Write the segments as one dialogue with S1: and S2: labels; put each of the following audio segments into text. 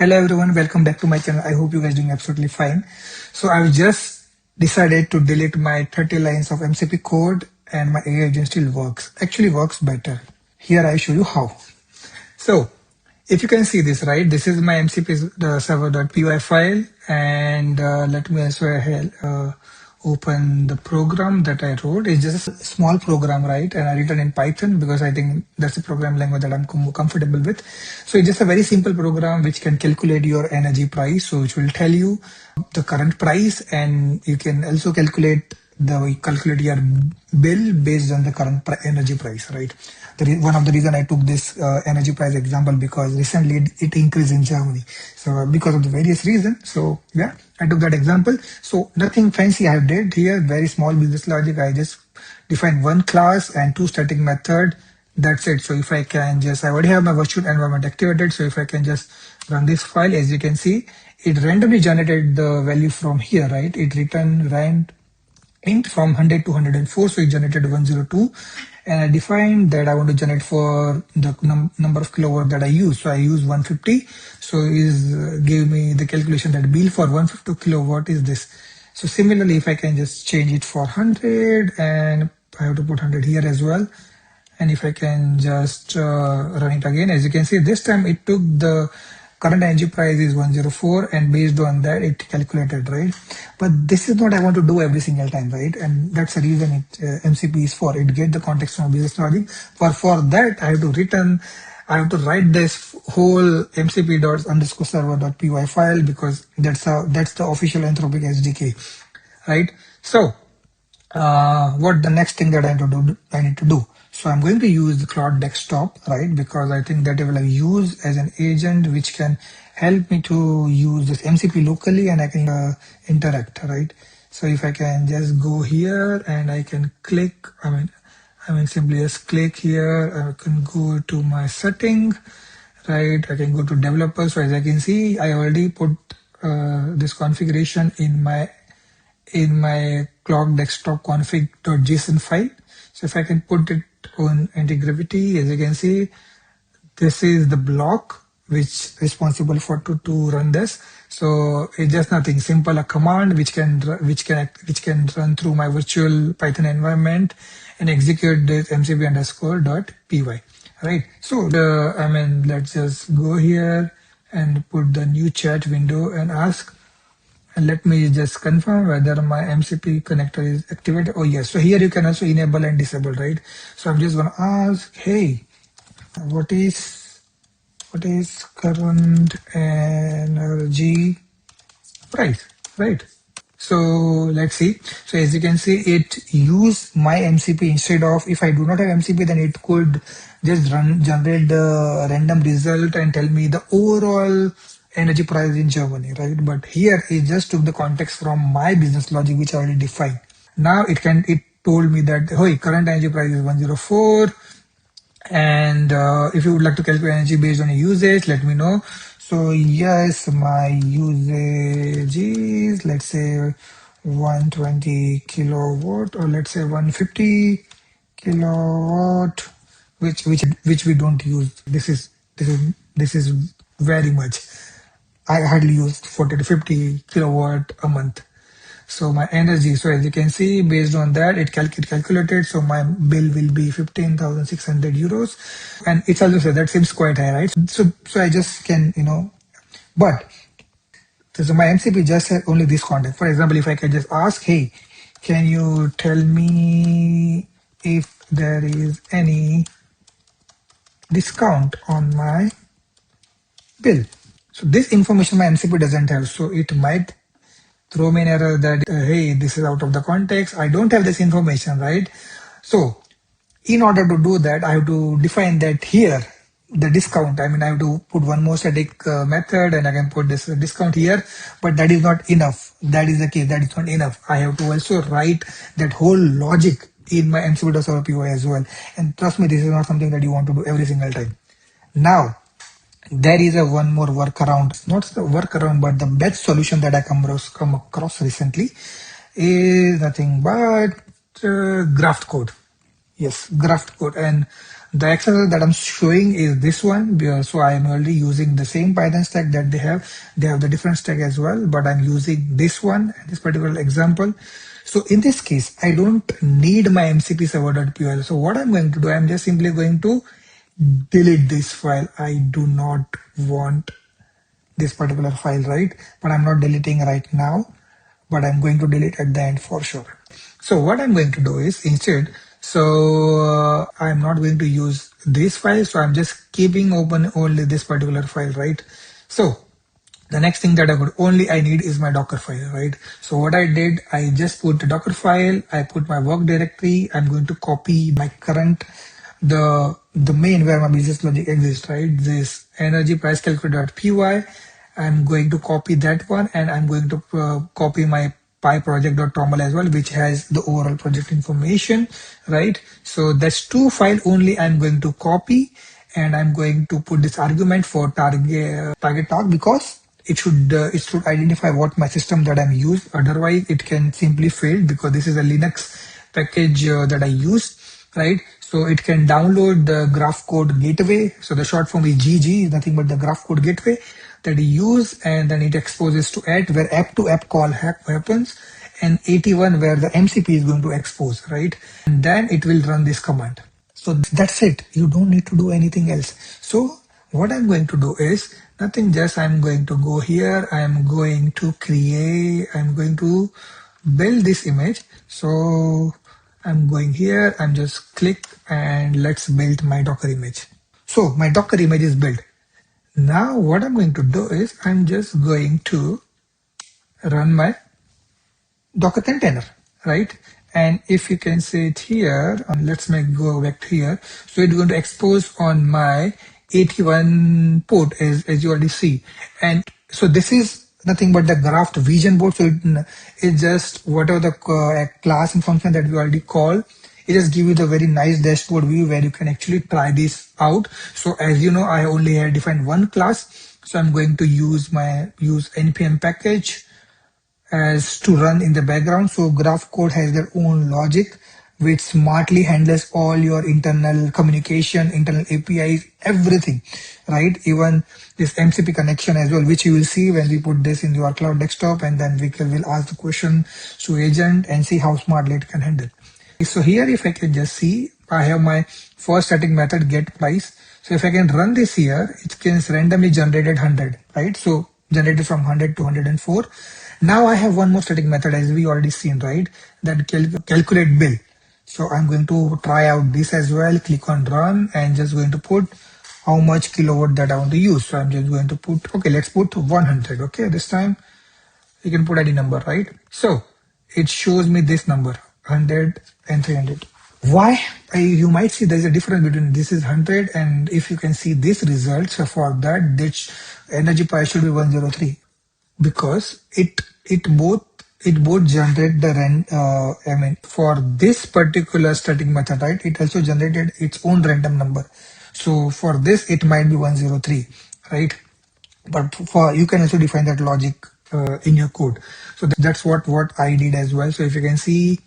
S1: Hello everyone, welcome back to my channel. I hope you guys doing absolutely fine. So I've just decided to delete my 30 lines of MCP code and my AI agent still works. Actually works better. Here I show you how. So if you can see this, right, this is my MCP server.py file, and let me as well open the program that I wrote. It's just a small program, right, and I written in Python because I think that's the program language that I'm comfortable with. So it's just a very simple program which can calculate your energy price, so which will tell you the current price, and you can also calculate your bill based on the current energy price, right? One of the reason I took this energy price example because recently it increased in Germany. So because of the various reasons, so yeah, I took that example. So nothing fancy I did here, very small business logic. I just defined one class and two static method. That's it. So if I can just, I already have my virtual environment activated. So if I can just run this file, as you can see, it randomly generated the value from here, right? It returned int from 100 to 104, so it generated 102, and I defined that I want to generate for the number of kilowatt that I use. So I use 150, so give me the calculation that bill for 150 kilowatt is this. So similarly, if I can just change it for 100, and I have to put 100 here as well, and if I can just run it again, as you can see, this time it took the current energy price is 104, and based on that it calculated, right? But this is not I want to do every single time, right? And that's the reason MCP is for. It get the context from business logic. For that I have to write this whole mcp._server.py file, because that's the official Anthropic SDK, right? So what the next thing that I need to do. So I'm going to use the Claude Desktop, right? Because I think that I will use as an agent which can help me to use this MCP locally, and I can interact, right? So if I can just go here and I can click, I mean simply just click here. I can go to my setting, right? I can go to developer. So as I can see, I already put this configuration in my Claude Desktop config.json file. So if I can put it on anti-gravity, as you can see, this is the block which is responsible for to run this. So it's just nothing simple, a command which can run through my virtual Python environment and execute this mcp_.py, right? So let's just go here and put the new chat window and ask. And let me just confirm whether my MCP connector is activated. Oh yes, so here you can also enable and disable, right? So I'm just gonna ask, hey, what is current energy price, right? So let's see. So as you can see, it use my MCP instead of, if I do not have MCP, then it could just generate the random result and tell me the overall energy price in Germany, right? But here it just took the context from my business logic, which I already defined. Now it told me that, hey, current energy price is 104, and if you would like to calculate energy based on your usage, let me know. So yes, my usage is, let's say, 120 kilowatt, or let's say 150 kilowatt, which we don't use. This is very much. I hardly use 40 to 50 kilowatt a month. So my energy, so as you can see, based on that, it calculated. So my bill will be 15,600 euros. And it's also said that seems quite high, right? So I just can, but so my MCP just has only this context. For example, if I can just ask, hey, can you tell me if there is any discount on my bill? So this information my MCP doesn't have. So it might throw me an error that, hey, this is out of the context. I don't have this information, right? So in order to do that, I have to define that here, the discount. I have to put one more static method, and I can put this discount here, but that is not enough. That is the case, that is not enough. I have to also write that whole logic in my mcp.server.py as well. And trust me, this is not something that you want to do every single time. Now, there is one more workaround, not the workaround, but the best solution that I come across recently is nothing but GraftCode. Yes, GraftCode. And The exercise that I'm showing is this one. So I am already using the same Python stack that they have. They have the different stack as well, but I'm using this one, this particular example. So in this case, I don't need my MCP server.py. So what I'm going to do, I'm just simply going to delete this file. I do not want this particular file, right? But I'm not deleting right now, but I'm going to delete at the end for sure. So what I'm going to do is instead, I'm not going to use this file. So I'm just keeping open only this particular file, right? So the next thing that I need is my Dockerfile, right? So what I did, I just put the Dockerfile, I put my work directory, I'm going to copy my current, the main where my business logic exists, right? This energy price calculator.py. I'm going to copy that one, and I'm going to copy my pyproject.toml as well, which has the overall project information, right? So that's two files only I'm going to copy, and I'm going to put this argument for target talk because it should identify what my system that I'm used. Otherwise, it can simply fail because this is a Linux package that I use, right? So it can download the GraftCode Gateway. So the short form is GG, is nothing but the GraftCode Gateway that you use, and then it exposes to at where app to app call happens, and 81 where the MCP is going to expose, right? And then it will run this command. So that's it. You don't need to do anything else. So what I'm going to do is nothing, just I'm going to go here. I'm going to build this image. So I'm going here, I'm just click and let's build my Docker image. So my Docker image is built. Now what I'm going to do is I'm just going to run my Docker container, right? And if you can see it here, let's go back here. So it's going to expose on my 81 port as you already see. And so this is nothing but the Graftcode Vision board. So it's just whatever the class and function that we already call. It just give you the very nice dashboard view where you can actually try this out. So as you know, I only had defined one class. So I'm going to use npm package as to run in the background. So GraphCode has their own logic which smartly handles all your internal communication, internal APIs, everything, right? Even this MCP connection as well, which you will see when we put this in your Claude Desktop, and then will ask the question to agent and see how smartly it can handle. So here, if I can just see, I have my first static method get price. So if I can run this here, it can randomly generated 100, right? So generated from 100 to 104. Now I have one more static method as we already seen, right? That calculate bill. So I'm going to try out this as well, click on run, and just going to put how much kilowatt that I want to use. So I'm just going to put, okay, let's put 100. Okay, this time you can put any number, right? So it shows me this number, 100 and 300. Why? You might see there's a difference between this is 100, and if you can see this result, so for that, this energy price should be 103, because it both generate the for this particular static method, right? It also generated its own random number. So for this, it might be 103, right? But for you can also define that logic in your code. So that's what I did as well. So if you can see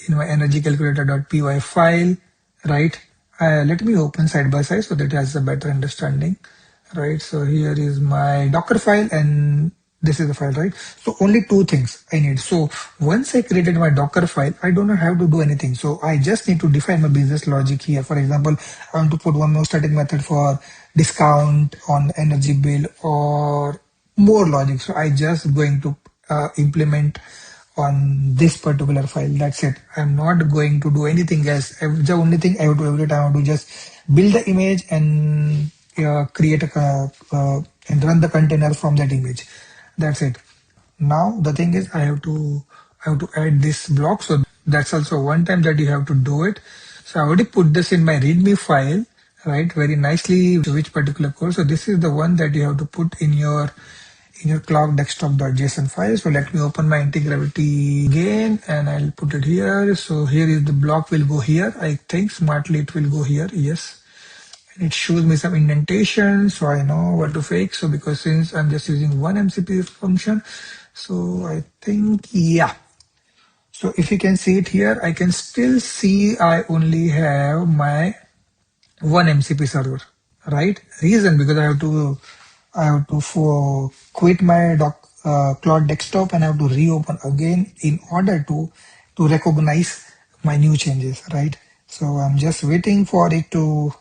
S1: in my energy calculator.py file, right? Let me open side by side so that it has a better understanding, right? So here is my Docker file and this is the file, right? So only two things I need. So once I created my Docker file, I don't have to do anything. So I just need to define my business logic here. For example, I want to put one more static method for discount on energy bill or more logic. So I just going to implement on this particular file. That's it. I'm not going to do anything else. The only thing I have to every time I want to just build the image and create and run the container from that image. That's it. Now the thing is I have to add this block. So that's also one time that you have to do it. So I already put this in my readme file, right? Very nicely, which particular code. So this is the one that you have to put in your Claude Desktop.json file. So let me open my integrity again and I'll put it here. So here is the block will go here. I think smartly it will go here. Yes. It shows me some indentation, so I know what to fix. So because since I'm just using one MCP function, so I think, yeah. So if you can see it here, I can still see I only have my one MCP server, right? Reason because I have to quit my Claude Desktop and I have to reopen again in order to recognize my new changes, right? So I'm just waiting for it to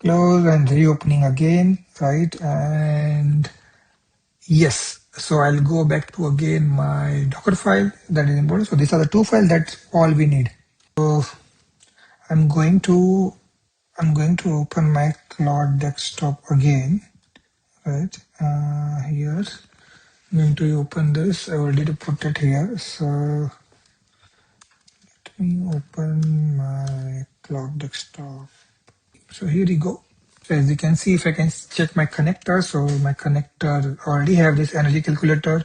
S1: close and reopening again, right? And yes, so I'll go back to again my Docker file that is important. So these are the two files, that's all we need. So I'm going to open my Claude Desktop again, right? Here, I'm going to open this. I already put it here. So let me open my Claude Desktop. So here we go. So as you can see, if I can check my connector, so my connector already have this energy calculator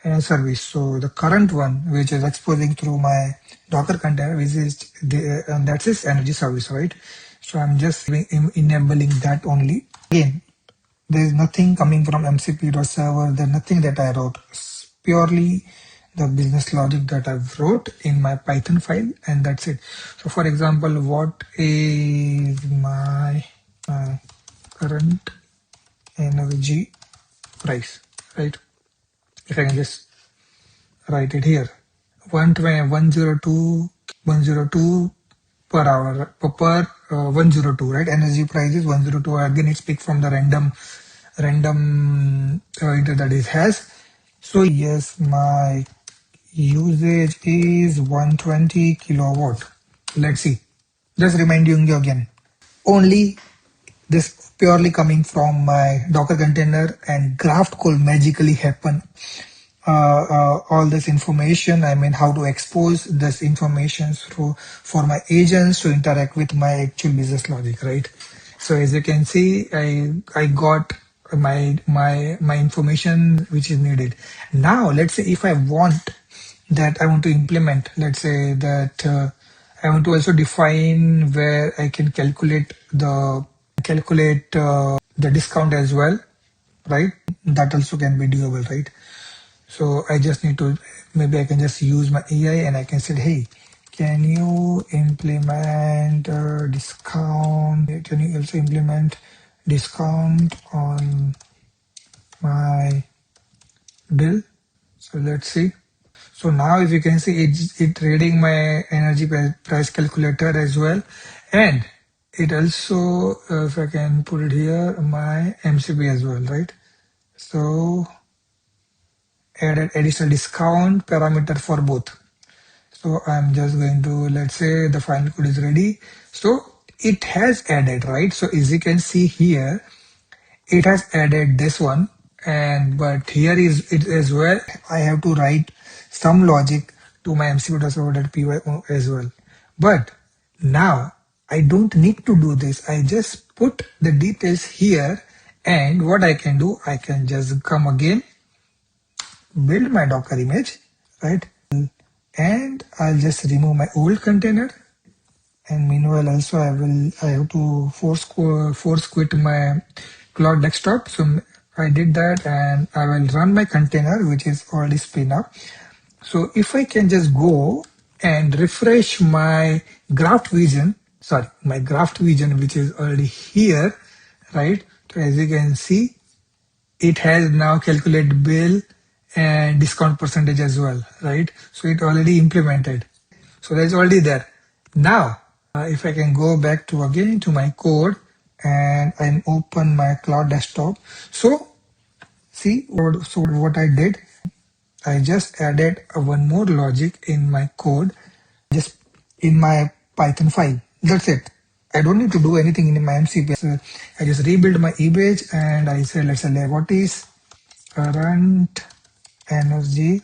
S1: and a service. So the current one, which is exposing through my Docker container, which is that's its energy service, right? So I'm just enabling that only. Again, there is nothing coming from mcp.server. There's nothing that I wrote. It's purely the business logic that I've wrote in my Python file, and that's it. So for example, what is my current energy price, right? If I can just write it here, 102 per hour per 102, right? Energy price is 102. Again, it's picked from the random that it has. So yes, my usage is 120 kilowatt. Let's see. Just reminding you again. Only this purely coming from my Docker container, and GraftCode magically happen. All this information, I mean, how to expose this information through for my agents to interact with my actual business logic, right? So as you can see, I got my information which is needed. Now let's say if I want to implement, let's say that I want to also define where I can calculate the discount as well, right? That also can be doable, right? So I just need to, maybe I can just use my AI and I can say, hey, can you implement discount? Can you also implement discount on my bill? So let's see. So now if you can see, it reading my energy price calculator as well. And it also, if I can put it here, my MCP as well, right? So added additional discount parameter for both. So I'm just going to, let's say the final code is ready. So it has added, right? So as you can see here, it has added this one, and but here is it as well. I have to write some logic to my mcp.server.py as well. But now I don't need to do this. I just put the details here, and what I can do, I can just come again, build my Docker image, right? And I'll just remove my old container. And meanwhile, also I have to force quit my Claude Desktop. So I did that, and I will run my container, which is already spin up. So if I can just go and refresh my Graft Vision, which is already here, right? So as you can see, it has now calculated bill and discount percentage as well, right? So it already implemented. So that's already there. Now, if I can go back to again to my code and I open my Claude Desktop. So see, so what I did, I just added one more logic in my code, just in my Python file. That's it. I don't need to do anything in my MCP. So I just rebuild my image and I said, let's say what is current energy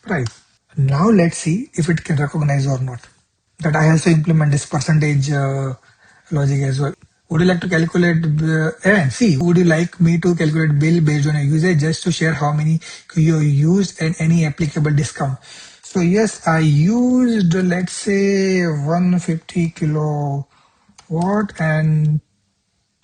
S1: price. Now let's see if it can recognize or not. That I also implement this percentage logic as well. Would you like to calculate and see, would you like me to calculate bill based on your usage, just to share how many you used and any applicable discount? So yes, I used, let's say 150 kilowatt, and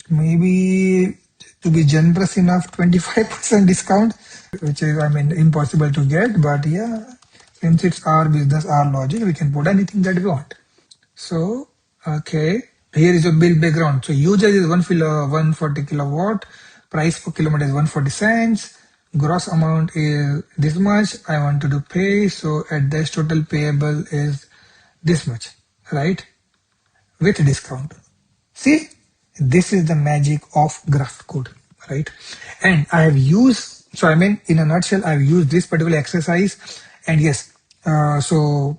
S1: maybe to be generous enough, 25% discount, which is, I mean, impossible to get, but yeah, since it's our business, our logic, we can put anything that we want. So, okay. Here is your bill background. So usage is 140 kilowatt, price per kilometer is 140 cents, gross amount is this much I want to do pay, so at this total payable is this much, right? With discount. See, this is the magic of GraftCode, right? And I have used, so I mean, in a nutshell, I've used this particular exercise, and yes, so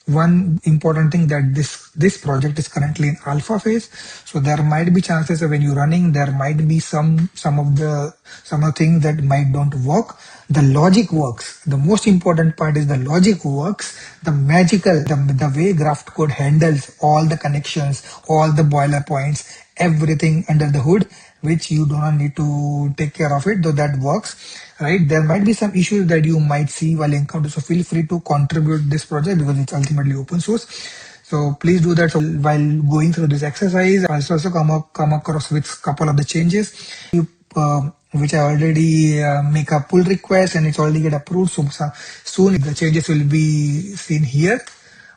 S1: one important thing that this project is currently in alpha phase, so there might be chances of when you're running, there might be some of the things that might don't work. The logic works. The most important part is the logic works. The magical, the way GraftCode handles all the connections, all the boiler points, everything under the hood, which you do not need to take care of it, though that works, right? There might be some issues that you might see while encountering, so feel free to contribute this project because it's ultimately open source. So please do that. So while going through this exercise, I also come across with a couple of the changes, which I already make a pull request and it's already get approved. So soon the changes will be seen here.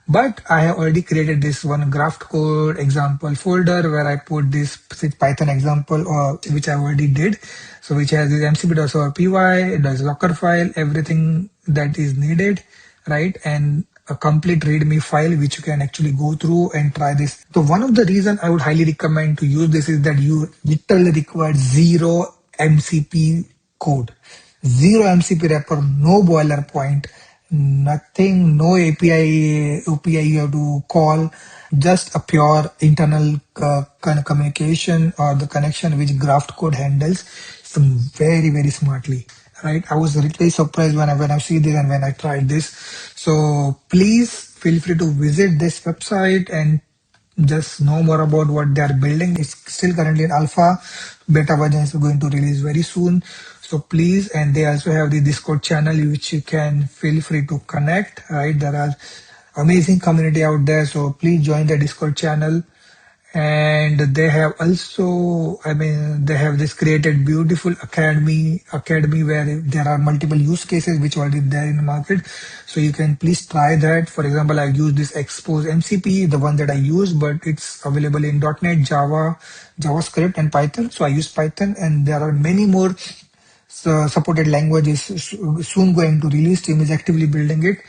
S1: But I have already created this one GraftCode example folder where I put this Python example, which I already did. So which has this mcp.py, it does Dockerfile, everything that is needed, right? And a complete README file which you can actually go through and try this. So one of the reasons I would highly recommend to use this is that you literally require zero MCP code, zero MCP wrapper, no boiler point, nothing, no API you have to call, just a pure internal kind of communication or the connection which GraftCode handles some very smartly, right? I was really surprised when I see this and when I tried this. So please feel free to visit this website and just know more about what they are building. It's still currently in alpha. Beta version is going to release very soon. So please, and they also have the Discord channel which you can feel free to connect, right? There are amazing community out there. So please join the Discord channel. And they have also, I mean, they have this created beautiful academy where there are multiple use cases which are already there in the market. So you can please try that. For example, I use this Expose MCP, the one that I use, but it's available in .NET, Java, JavaScript, and Python. So I use Python, and there are many more supported languages soon going to release. Team is actively building it,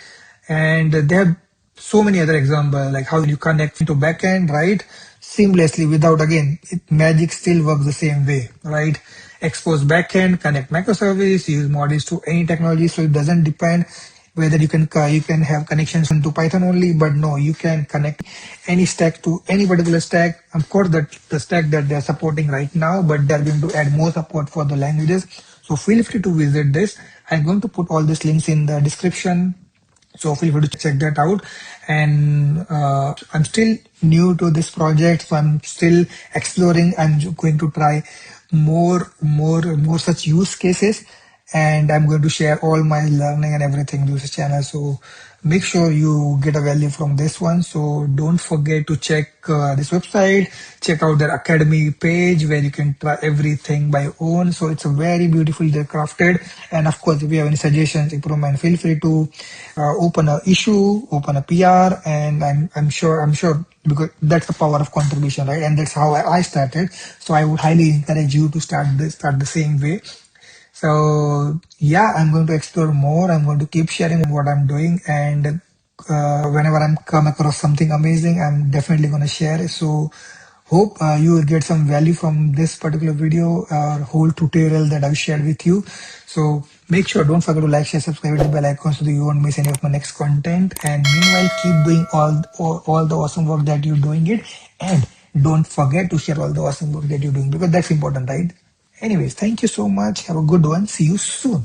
S1: and they have so many other examples like how you connect to backend, right? Seamlessly without, again, magic still works the same way, right? Expose backend, connect microservice, use models to any technology, so it doesn't depend whether you can have connections into Python only, but no, you can connect any stack to any particular stack. Of course, that the stack that they're supporting right now, but they're going to add more support for the languages. So feel free to visit this. I'm going to put all these links in the description. So feel free to check that out. And I'm still new to this project, so I'm still exploring. I'm going to try more such use cases, and I'm going to share all my learning and everything to this channel. So make sure you get a value from this one. So don't forget to check this website, check out their academy page where you can try everything by own. So it's a very beautifully crafted. And of course, if you have any suggestions, improvement, feel free to open an issue, open a PR, and I'm sure because that's the power of contribution, right? And that's how I started. So I would highly encourage you to start the same way. So yeah, I'm going to explore more. I'm going to keep sharing what I'm doing, and whenever I'm come across something amazing, I'm definitely going to share it. So hope you will get some value from this particular video or whole tutorial that I've shared with you. So make sure, don't forget to like, share, subscribe, hit the bell icon so that you won't miss any of my next content. And meanwhile, keep doing all the awesome work that you're doing it, and don't forget to share all the awesome work that you're doing, because that's important, right? Anyways, thank you so much. Have a good one. See you soon.